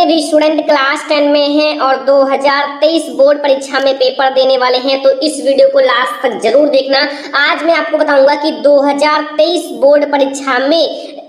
भी student class 10 में हैं और 2023 बोर्ड परीक्षा में पेपर देने वाले हैं तो इस वीडियो को लास्ट तक जरूर देखना। आज मैं आपको बताऊंगा कि 2023 बोर्ड परीक्षा में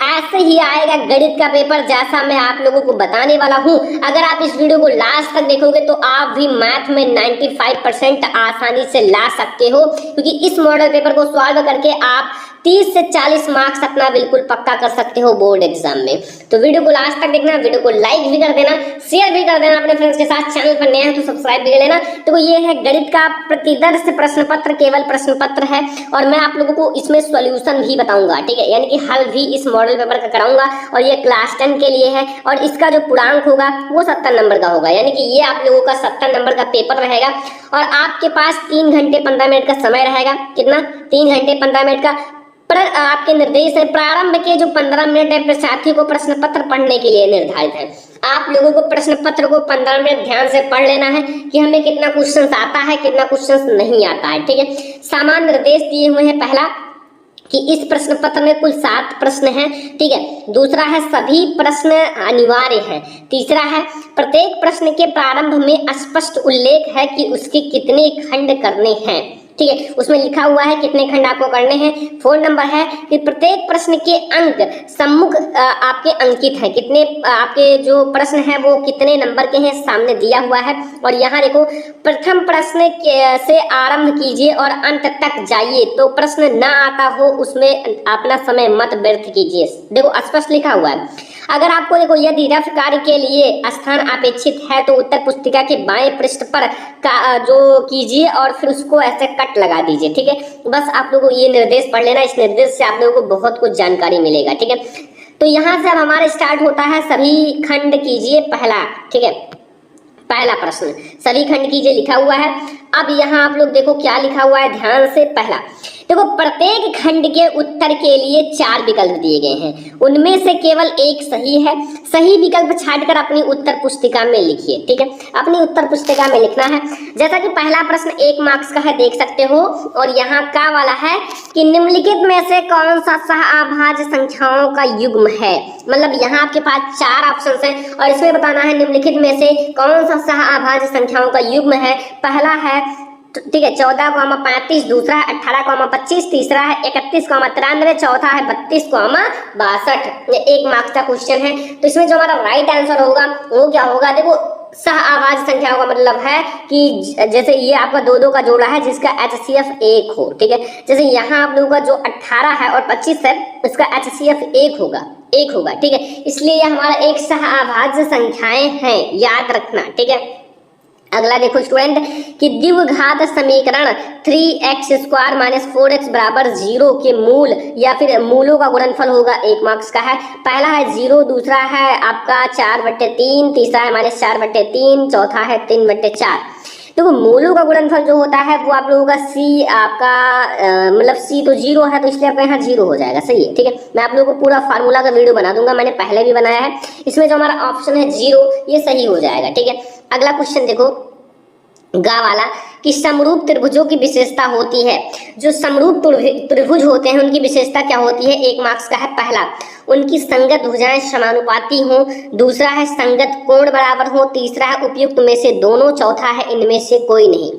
ऐसे ही आएगा गणित का पेपर जैसा मैं आप लोगों को बताने वाला हूं। अगर आप इस वीडियो को लास्ट तक देखोगे तो आप भी मैथ में 95% आसानी से ला सकते हो, क्योंकि इस मॉडल पेपर को सॉल्व करके आप 30 से 40 मार्क्स अपना बिल्कुल पक्का कर सकते हो बोर्ड एग्जाम में। तो वीडियो को लास्ट तक देखना, वीडियो को लाइक भी कर देना, शेयर भी कर देना अपने फ्रेंड्स के साथ। चैनल पर नया है तो सब्सक्राइब भी कर लेना। तो ये है गणित का प्रतिदर्श प्रश्न पत्र, केवल प्रश्न पत्र है और मैं आप लोगों को इसमें सॉल्यूशन भी बताऊंगा, ठीक है, यानी कि हल भी इस मॉडल पेपर का कराऊंगा। और ये क्लास 10 के लिए है और इसका जो पूर्णांक होगा वो 70 नंबर का होगा, यानी कि ये आप लोगों का 70 नंबर का पेपर रहेगा और आपके पास 3 घंटे 15 मिनट का समय रहेगा। कितना? 3 घंटे 15 मिनट का। पर आपके निर्देश है प्रारंभ के जो 15 मिनट है साथियों को प्रश्न पत्र पढ़ने के लिए निर्धारित है। आप लोगों को प्रश्न पत्र को 15 मिनट ध्यान से पढ़ लेना है कि हमें कितना क्वेश्चन आता है, कितना क्वेश्चन नहीं आता है, ठीक है। सामान्य निर्देश दिए हुए हैं, पहला कि इस प्रश्न पत्र में कुल 7 प्रश्न हैं, ठीक है। दूसरा है सभी प्रश्न अनिवार्य हैं। तीसरा है प्रत्येक प्रश्न के प्रारंभ में स्पष्ट उल्लेख है कि उसके कितने खंड करने हैं, ठीक है, उसमें लिखा हुआ है कितने खंड आपको करने हैं। 4 नंबर है कि प्रत्येक प्रश्न के अंक सम्मुख आपके अंकित है, कितने आपके जो प्रश्न है वो कितने नंबर के हैं सामने दिया हुआ है। और यहाँ देखो प्रथम प्रश्न से आरंभ कीजिए और अंत तक जाइए, तो प्रश्न ना आता हो उसमें अपना समय मत व्यर्थ कीजिए। देखो स्पष्ट लिखा हुआ है। अगर आपको देखो यदि रफ कार्य के लिए स्थान अपेक्षित है तो उत्तर पुस्तिका के बाएं पृष्ठ पर का जो कीजिए और फिर उसको ऐसे कट लगा दीजिए, ठीक है। बस आप लोगों को ये निर्देश पढ़ लेना, इस निर्देश से आप लोगों को बहुत कुछ जानकारी मिलेगा, ठीक है। तो यहाँ से अब हमारा स्टार्ट होता है सभी खंड कीजिए पहला, ठीक है। पहला प्रश्न सभी खंड कीजिए लिखा हुआ है। अब यहाँ आप लोग देखो क्या लिखा हुआ है ध्यान से। पहला देखो प्रत्येक खंड के उत्तर के लिए 4 विकल्प दिए गए हैं, उनमें से केवल एक सही है। सही विकल्प छांटकर अपनी उत्तर पुस्तिका में लिखिए, ठीक है, अपनी उत्तर पुस्तिका में लिखना है। जैसा कि पहला प्रश्न 1 मार्क्स का है, देख सकते हो। और यहाँ का वाला है कि निम्नलिखित में से कौन सा सहअभाज्य संख्याओं का युग्म है। मतलब यहाँ आपके पास 4 ऑप्शन है और इसमें बताना है निम्नलिखित में से कौन सा सहअभाज्य संख्याओं का युग्म है। पहला है, ठीक है, 14,35, दूसरा है 18,25, तीसरा है 31,93, चौथा है 32,62। ये 1 मार्क्स का क्वेश्चन है। तो इसमें जो हमारा राइट आंसर होगा वो क्या होगा? देखो सहअभाज्य संख्याओं का मतलब है कि जैसे ये आपका 2-2 का जोड़ा है जिसका HCF 1 हो, ठीक है। जैसे यहाँ आप लोगों का जो 18 है और 25 है उसका HCF 1 होगा, ठीक है। इसलिए ये हमारा एक सहअभाज्य संख्याएं हैं, याद रखना, ठीक है। अगला देखो स्टूडेंट कि द्विघात समीकरण 3x² - 4x = 0 के मूल या फिर मूलों का गुणनफल होगा। 1 मार्क्स का है। पहला है 0, दूसरा है आपका 4/3, तीसरा है -4/3, चौथा है 3/4। देखो मूलों का गुणनफल जो होता है वो आप लोगों का C आपका मतलब C तो 0 है तो इसलिए आपका यहाँ 0 हो जाएगा, सही है, ठीक है। मैं आप लोगों को पूरा फार्मूला का वीडियो बना दूंगा, मैंने पहले भी बनाया है। इसमें जो हमारा ऑप्शन है 0 ये सही हो जाएगा, ठीक है। अगला क्वेश्चन देखो गा वाला कि समरूप त्रिभुजों की विशेषता होती है। जो समरूप त्रिभुज होते हैं उनकी विशेषता क्या होती है? 1 मार्क्स का है। पहला उनकी संगत भुजाएं समानुपाती हों, दूसरा है संगत कोण बराबर हो, तीसरा है उपयुक्त में से दोनों, चौथा है इनमें से कोई नहीं।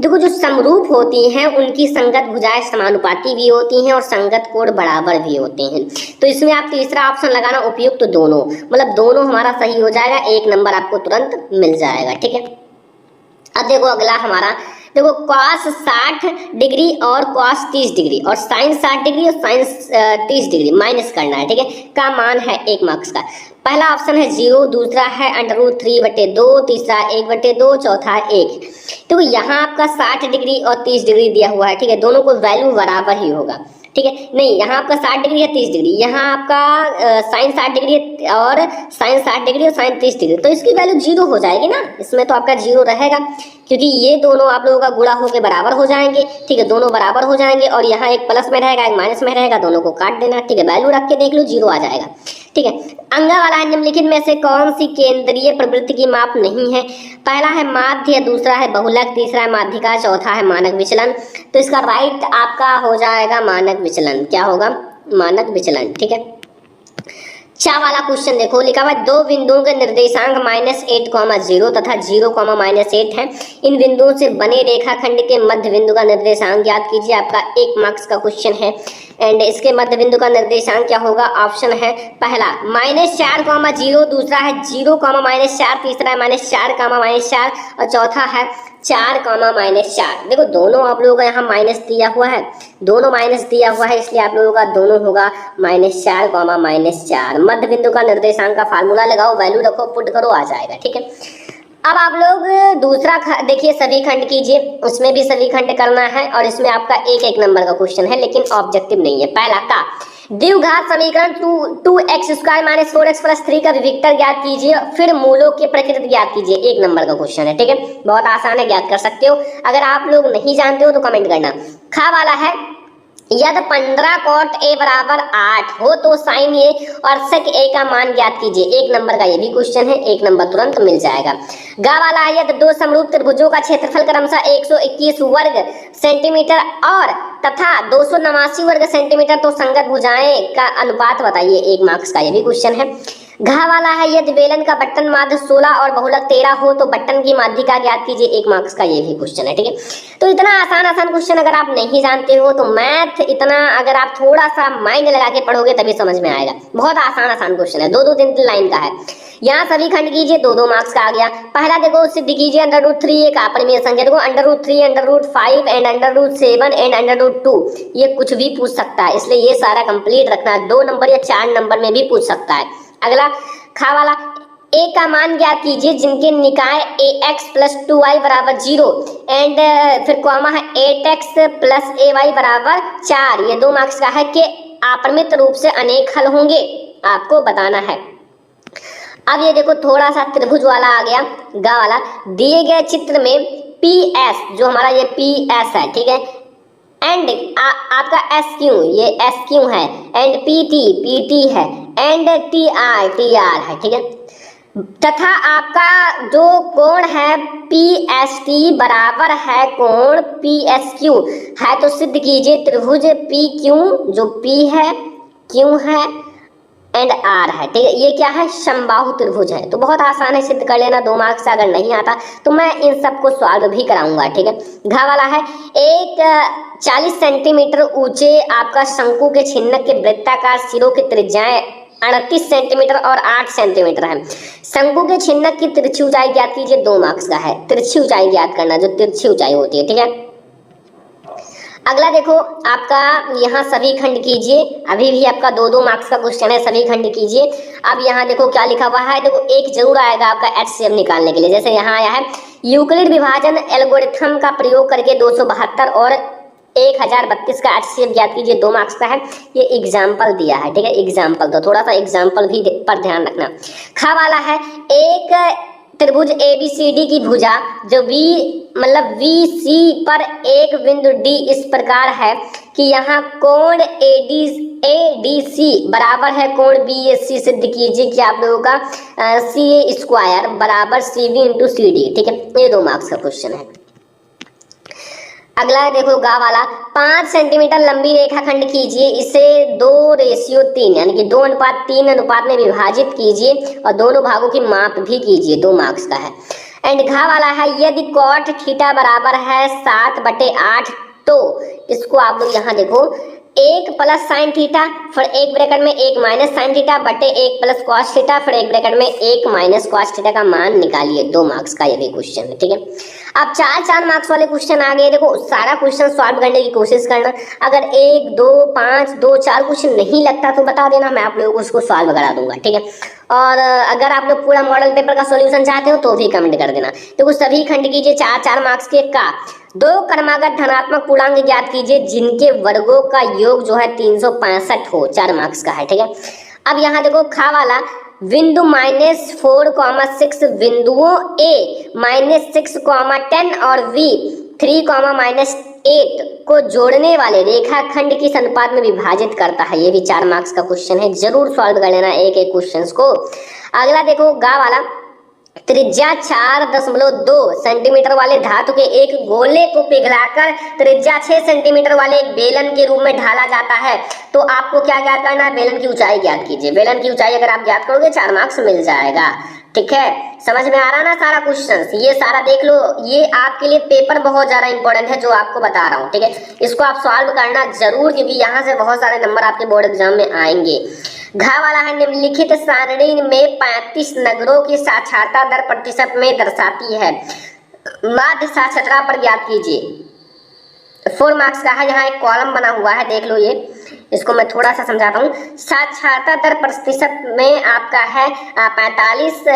देखो जो समरूप होती हैं उनकी संगत भुजाएं समानुपाती भी होती हैं और संगत कोण बराबर भी होते हैं। तो इसमें आप तीसरा ऑप्शन लगाना उपयुक्त दोनों, मतलब दोनों हमारा सही हो जाएगा, 1 नंबर आपको तुरंत मिल जाएगा, ठीक है। अब देखो अगला हमारा देखो cos 60 डिग्री और cos 30 डिग्री और sin 60 डिग्री और sin 30 डिग्री माइनस करना है, ठीक है, का मान है 1 मार्क्स का। पहला ऑप्शन है 0, दूसरा है √3/2, तीसरा 1/2, चौथा 1। तो यहाँ आपका 60 डिग्री और 30 डिग्री दिया हुआ है, ठीक है, दोनों को वैल्यू बराबर ही होगा, ठीक है। नहीं यहाँ आपका 60 डिग्री है 30 डिग्री, यहाँ आपका साइन 60 डिग्री और साइन 60 डिग्री और साइन 30 डिग्री, तो इसकी वैल्यू 0 हो जाएगी ना, इसमें तो आपका 0 रहेगा क्योंकि ये दोनों आप लोगों का गुणा होकर बराबर हो जाएंगे, ठीक है, दोनों बराबर हो जाएंगे और यहाँ एक प्लस में रहेगा एक माइनस में रहेगा, दोनों को काट देना, ठीक है, वैल्यू रख के देख लो 0 आ जाएगा, ठीक है। अंगा वाला है निम्नलिखित में से कौन सी केंद्रीय प्रवृत्ति की माप नहीं है? पहला है माध्य, दूसरा है बहुलक, तीसरा है माध्यिका, चौथा है मानक विचलन। तो इसका राइट आपका हो जाएगा मानक विचलन। क्या होगा? मानक विचलन, ठीक है। चा वाला क्वेश्चन देखो, लिखा हुआ है दो बिंदुओं के निर्देशांक -8, 0 तथा 0, -8 है। इन बिंदुओं से बने रेखाखंड के मध्य बिंदु का निर्देशांक ज्ञात कीजिए। आपका 1 मार्क्स का क्वेश्चन है। एंड इसके मध्य बिंदु का निर्देशांक क्या होगा? ऑप्शन है पहला -4, 0, दूसरा है 0, -4, तीसरा है -4, -4 और चौथा है 4, -4। देखो दोनों आप लोगों का यहाँ माइनस दिया हुआ है, दोनों माइनस दिया हुआ है, इसलिए आप लोगों का दोनों होगा -4, -4। मध्य बिंदु का निर्देशांक का फार्मूला लगाओ, वैल्यू रखो, पुट करो, आ जाएगा। ठीक है, अब आप लोग दूसरा देखिए, सभी खंड कीजिए, उसमें भी सभी खंड करना है और इसमें आपका 1-1 नंबर का क्वेश्चन है, लेकिन ऑब्जेक्टिव नहीं है। पहला का द्विघात समीकरण 2x² - 4x + 3 का विविक्तर ज्ञात कीजिए, फिर मूलों के प्रकृति ज्ञात कीजिए। 1 नंबर का क्वेश्चन है। ठीक है, बहुत आसान है, ज्ञात कर सकते हो। अगर आप लोग नहीं जानते हो तो कमेंट करना। खा वाला है यदि 15 cot a बराबर 8 हो तो sin a और sec a का मान ज्ञात कीजिए। 1 नंबर का ये भी क्वेश्चन है, 1 नंबर तुरंत मिल जाएगा। गा वाला है यदि दो समरूप त्रिभुजों का क्षेत्रफल क्रमशः 121 वर्ग सेंटीमीटर और तथा 289 वर्ग सेंटीमीटर तो संगत भुजाएं का अनुपात बताइए। 1 मार्क्स का ये भी क्वेश्चन है। घा वाला है यदि बेलन का बटन माध्य 16 और बहुलक 13 हो तो बटन की माध्यिका ज्ञात कीजिए। 1 मार्क्स का ये भी क्वेश्चन है। ठीक है, तो इतना आसान क्वेश्चन अगर आप नहीं जानते हो तो मैथ इतना अगर आप थोड़ा सा माइंड लगा के पढ़ोगे तभी समझ में आएगा। बहुत आसान क्वेश्चन है, 2-2, 3-3 लाइन का है। यहाँ सभी खंड कीजिए, 2-2 मार्क्स का आ गया। पहला देखो सिद्ध कीजिए √3 एक अपरिमेय संख्या। देखो √3, √5 एंड √7 एंड √2 ये कुछ भी पूछ सकता है, इसलिए ये सारा कंप्लीट रखना है। 2 नंबर या 4 नंबर में भी पूछ सकता है। अगला खा वाला a का मान ज्ञात कीजिए जिनके निकाय ax + 2y = 0 एंड फिर कॉमा है 8x + ay = 4। ये 2 मार्क्स का है कि अपरिमित रूप से अनेक हल होंगे, आपको बताना है। अब ये देखो थोड़ा सा त्रिभुज वाला आ गया, गा वाला। दिए गए चित्र में PS जो हमारा ये PS है, ठीक है, एंड आपका SQ ये SQ है, एंड PT है, एंड TR है। ठीक है, तथा आपका जो कोण है PST बराबर है कोण PSQ है, तो सिद्ध कीजिए त्रिभुज PQ जो P है, Q है एंड R है। ठीक है, ये क्या है? समबाहु त्रिभुज है। तो बहुत आसान है, सिद्ध कर लेना। 2 मार्क्स अगर नहीं आता तो मैं इन सबको सॉल्व भी कराऊंगा। ठीक है, घा वाला है एक 40 सेंटीमीटर ऊंचे आपका शंकु के छिन्नक के वृत्ताकार सिरों की त्रिज्याएं 38 सेंटीमीटर और 8 सेंटीमीटर है। शंकु के छिन्नक की तिरछी ऊंचाई ज्ञात कीजिए। 2 मार्क्स का है, तिरछी ऊंचाई ज्ञात करना, जो तिरछी ऊंचाई होती है। ठीक है, अगला देखो आपका यहाँ सभी खंड कीजिए। अभी भी आपका 2-2 मार्क्स का क्वेश्चन है, सभी खंड कीजिए। अब यहाँ देखो क्या लिखा हुआ है, देखो एक जरूर आएगा आपका HCF निकालने के लिए। जैसे यहाँ आया है यूक्लिड विभाजन एल्गोरिथम का प्रयोग करके 272 और 1032 का HCF ज्ञात कीजिए। 2 मार्क्स का है, ये एग्जाम्पल दिया है। ठीक है, एग्जाम्पल, तो थोड़ा सा एग्जाम्पल भी पर ध्यान रखना। खा वाला है एक त्रिभुज ABCD की भुजा जो VC पर एक बिंदु D इस प्रकार है कि यहाँ कोण ADC बराबर है कोण BAC। सिद्ध कीजिए कि आप लोगों का CA² बराबर CB × CD। ठीक है, ये 2 मार्क्स का क्वेश्चन है। अगला देखो गा वाला 5 सेंटीमीटर लंबी रेखाखंड कीजिए, इसे 2:3 यानी कि 2:3 अनुपात में विभाजित कीजिए और दोनों भागों की माप भी कीजिए। 2 मार्क्स का है। एंड घा वाला है यदि cot थीटा बराबर है 7/8 तो इसको आप लोग यहाँ देखो 1 + sin थीटा फिर एक ब्रैकेट में 1 - sin थीटा बटे 1 + cos थीटा फिर एक ब्रैकेट में 1 - cos थीटा का मान निकालिए। 2 मार्क्स का ये भी क्वेश्चन है। ठीक है, अब 4 मार्क्स वाले क्वेश्चन आ गए। देखो सारा क्वेश्चन सॉल्व करने की कोशिश करना। अगर 1, 2, 5, 2, 4 क्वेश्चन नहीं लगता तो बता देना, मैं आप लोगों को उसको सॉल्व करा दूंगा। ठीक है, और अगर आप लोग पूरा मॉडल पेपर का सॉल्यूशन चाहते हो तो भी कमेंट कर देना। देखो सभी खंड कीजिए 4 मार्क्स के का 2 क्रमागत धनात्मक पूर्णांक ज्ञात कीजिए जिनके वर्गों का योग जो है 365 हो। 4 मार्क्स का है। ठीक है, अब यहाँ देखो खा वाला बिंदु -4, 6 बिंदुओं A -6, 10 और V 3, -8 को जोड़ने वाले रेखाखंड किस अनुपात में विभाजित करता है। ये भी 4 मार्क्स का क्वेश्चन है, जरूर सॉल्व कर लेना एक क्वेश्चन को। अगला देखो गा वाला त्रिज्या 4.2 सेंटीमीटर वाले धातु के एक गोले को पिघलाकर त्रिज्या 6 सेंटीमीटर वाले एक बेलन के रूप में ढाला जाता है। तो आपको क्या ज्ञात करना है, बेलन की ऊंचाई ज्ञात कीजिए। बेलन की ऊंचाई अगर आप ज्ञात करोगे 4 मार्क्स मिल जाएगा। ठीक है, समझ में आ रहा ना सारा क्वेश्चन, ये सारा देख लो। ये आपके लिए पेपर बहुत ज्यादा इंपॉर्टेंट है जो आपको बता रहा हूँ। ठीक है, इसको आप सॉल्व करना जरूर, क्योंकि यहाँ से बहुत सारे नंबर आपके बोर्ड एग्जाम में आएंगे। घ वाला है, निम्नलिखित सारणी में 35 नगरों की साक्षरता दर प्रतिशत में दर्शाती है। माध्य साक्षरता पर ज्ञात कीजिए। 4 मार्क्स का है, यहाँ एक कॉलम बना हुआ है, देख लो ये। इसको मैं थोड़ा सा समझाता हूँ। साक्षरता दर प्रतिशत में आपका है 45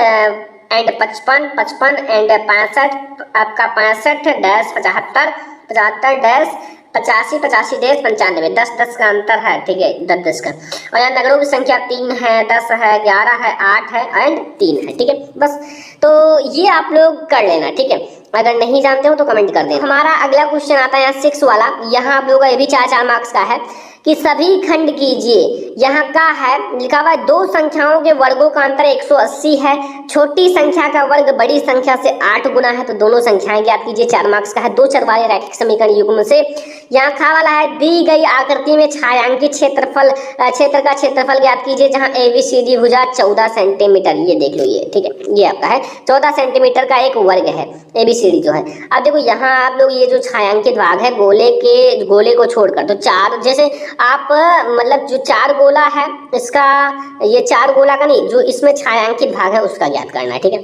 एंड 55, 55 एंड 65, आपका 65 डैश 75, 75 डैश 85, 85 डैश 95, 10 का अंतर है। ठीक है, 10 का। और यहाँ नगरों की संख्या 3 है, 10 है, 11 है, 8 है एंड 3 है। ठीक है, बस तो ये आप लोग कर लेना। ठीक है, अगर नहीं जानते हो तो कमेंट कर देना। हमारा अगला क्वेश्चन आता है यहाँ 6 वाला। यहाँ आप लोगों का ये भी 4 मार्क्स का है कि सभी खंड कीजिए। यहाँ का है लिखा हुआ है, 2 संख्याओं के वर्गों का अंतर 180 है। छोटी संख्या का वर्ग बड़ी संख्या से 8 गुना है, तो दोनों संख्याएं ज्ञात कीजिए। 4 मार्क्स का है। 2 चर वाले रैखिक समीकरण युग्म से। यहाँ खा वाला है, दी गई आकृति में छायांकित क्षेत्र का क्षेत्रफल ज्ञात कीजिए, जहाँ ABCD भुजा 14 सेंटीमीटर। ये देख लो ये। ठीक है, ये आपका है 14 सेंटीमीटर का एक वर्ग है ABCD जो है। अब देखो यहाँ आप लोग ये जो छायांकित भाग है गोले को छोड़कर, तो 4 जैसे आप मतलब जो 4 गोला है इसका, ये 4 गोला का नहीं, जो इसमें छायांकित भाग है उसका ज्ञात करना है। ठीक है,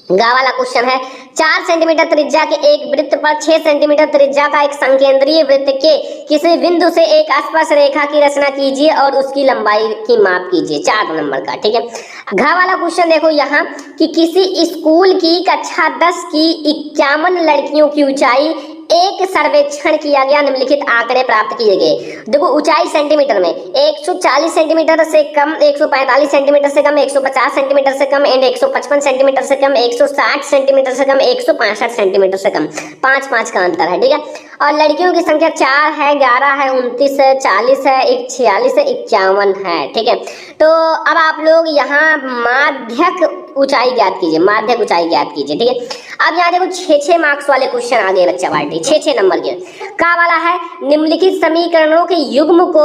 गा वाला क्वेश्चन है, 4 सेंटीमीटर त्रिज्या के एक वृत्त पर 6 सेंटीमीटर त्रिज्या का एक संकेंद्रीय वृत्त के किसी बिंदु से एक स्पर्श रेखा की रचना कीजिए और उसकी लंबाई की माप कीजिए। 4 नंबर का। ठीक है, घ वाला क्वेश्चन देखो यहाँ कि किसी स्कूल की कक्षा 10 की 51 लड़कियों की ऊंचाई एक सर्वेक्षण किया गया, निम्नलिखित आंकड़े प्राप्त किए गए। देखो ऊंचाई सेंटीमीटर में 140 सेंटीमीटर से कम, 145 सेंटीमीटर से कम, 150 सेंटीमीटर से कम एंड 155 सेंटीमीटर से कम, 160 सेंटीमीटर से कम, 165 सेंटीमीटर से कम। 5 का अंतर है। ठीक है, और लड़कियों की संख्या 4 है, 11 है, 29 है, 40 है, 46 है, 51 है। ठीक है, तो अब आप लोग यहाँ माध्यक ऊंचाई ज्ञात कीजिए। माध्यक ऊंचाई ज्ञात कीजिए। ठीक है, अब यहाँ देखो 6 मार्क्स वाले क्वेश्चन आ गए बच्चा पार्टी। 6 नंबर के का वाला है, निम्नलिखित समीकरणों के युग्म को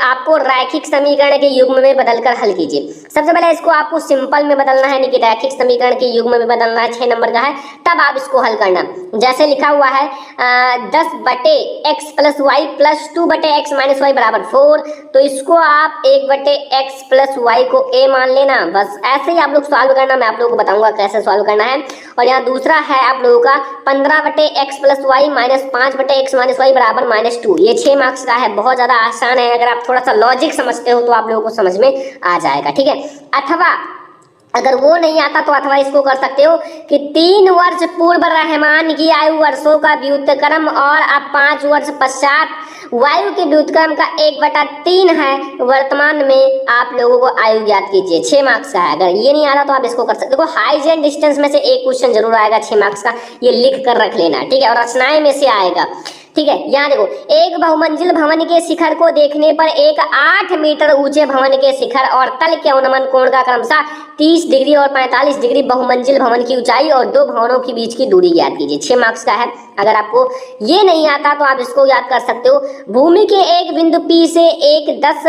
आपको रैखिक समीकरण के युग्म में बदलकर हल कीजिए। सबसे पहले इसको आपको सिंपल में बदलना है, नहीं कि रैखिक समीकरण के युग्म में बदलना है। 6 नंबर का है, तब आप इसको हल करना। जैसे लिखा हुआ है 10/x + y + 2/x - y = 4, तो इसको आप 1/x + y को a मान लेना। बस ऐसे ही आप लोग सॉल्व करना, मैं आप लोगों को बताऊंगा कैसे सॉल्व करना है। और यहाँ दूसरा है आप लोगों का 15/x + y - 5/x - y = -2। ये 6 मार्क्स का है, बहुत ज्यादा आसान है। अगर आप थोड़ा सा लॉजिक समझते हो तो आप लोगों को समझ में आ जाएगा। ठीक है, अथवा अगर वो नहीं आता तो अथवा इसको कर सकते हो कि 3 वर्ष पूर्व रहमान की आयु वर्षों का व्युत्क्रम और अब 5 वर्ष पश्चात वायु के व्युत्क्रम का 1/3 है। वर्तमान में आप लोगों को आयु ज्ञात कीजिए। 6 मार्क्स का है। अगर ये नहीं आ रहा तो आप इसको कर सकते हो। हाइट एंड डिस्टेंस में से एक क्वेश्चन जरूर आएगा 6 मार्क्स का, ये लिख कर रख लेना। ठीक है, और रचनाएं में से आएगा। ठीक है, यहाँ देखो, एक बहुमंजिल भवन के शिखर को देखने पर एक 8 मीटर ऊंचे भवन के शिखर और तल के अनुमान कोण का क्रमशः 30 डिग्री और 45 डिग्री बहुमंजिल भवन की ऊंचाई और 2 भवनों के बीच की दूरी ज्ञात कीजिए। 6 मार्क्स का है। अगर आपको ये नहीं आता तो आप इसको याद कर सकते हो। भूमि के एक बिंदु P से एक 10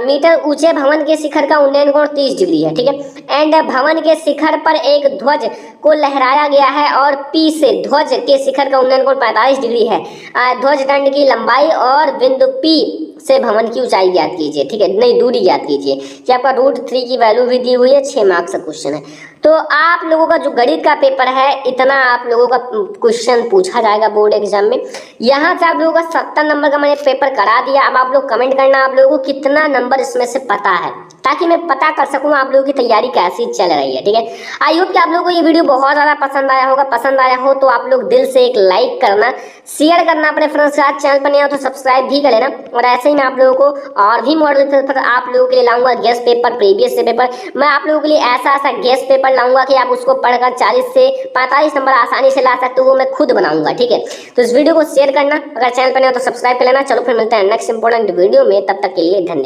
मीटर ऊंचे भवन के शिखर का उन्नयन कोण 30 डिग्री है। ठीक है, एंड भवन के शिखर पर एक ध्वज को लहराया गया है और P से ध्वज के शिखर का उन्नयन कोण 45 डिग्री है। ध्वज दंड की लंबाई और बिंदु P से भवन की ऊंचाई ज्ञात कीजिए। ठीक है, नहीं दूरी ज्ञात कीजिए। कि आपका √3 की वैल्यू भी दी हुई है। 6 मार्क्स का क्वेश्चन है। तो आप लोगों का जो गणित का पेपर है, इतना आप लोगों का क्वेश्चन पूछा जाएगा बोर्ड एग्जाम में। यहाँ से आप लोगों का 70 नंबर का मैंने पेपर करा दिया। अब आप लोग कमेंट करना आप लोगों को कितना नंबर इसमें से पता है, ताकि मैं पता कर सकूँ आप लोगों की तैयारी कैसी चल रही है। ठीक है, आई होप कि आप लोगों को ये वीडियो बहुत ज़्यादा पसंद आया होगा। पसंद आया हो तो आप लोग दिल से एक लाइक करना, शेयर करना अपने फ्रेंड्स के साथ। चैनल पर नहीं हो तो सब्सक्राइब भी कर लेना। और ऐसे ही मैं आप लोगों को और भी मॉडल पेपर आप लोगों के लिए लाऊंगा। गेस्ट पेपर, प्रीवियस से पेपर, मैं आप लोगों के लिए ऐसा गेस्ट पेपर लाऊंगा कि आप उसको पढ़कर 40 से 45 नंबर आसानी से ला सकते हो। वो मैं खुद बनाऊंगा। ठीक है, तो इस वीडियो को शेयर करना। अगर चैनल पर नहीं हो तो सब्सक्राइब कर लेना। चलो फिर मिलते हैं नेक्स्ट इंपॉर्टेंट वीडियो में, तब तक के लिए धन्यवाद।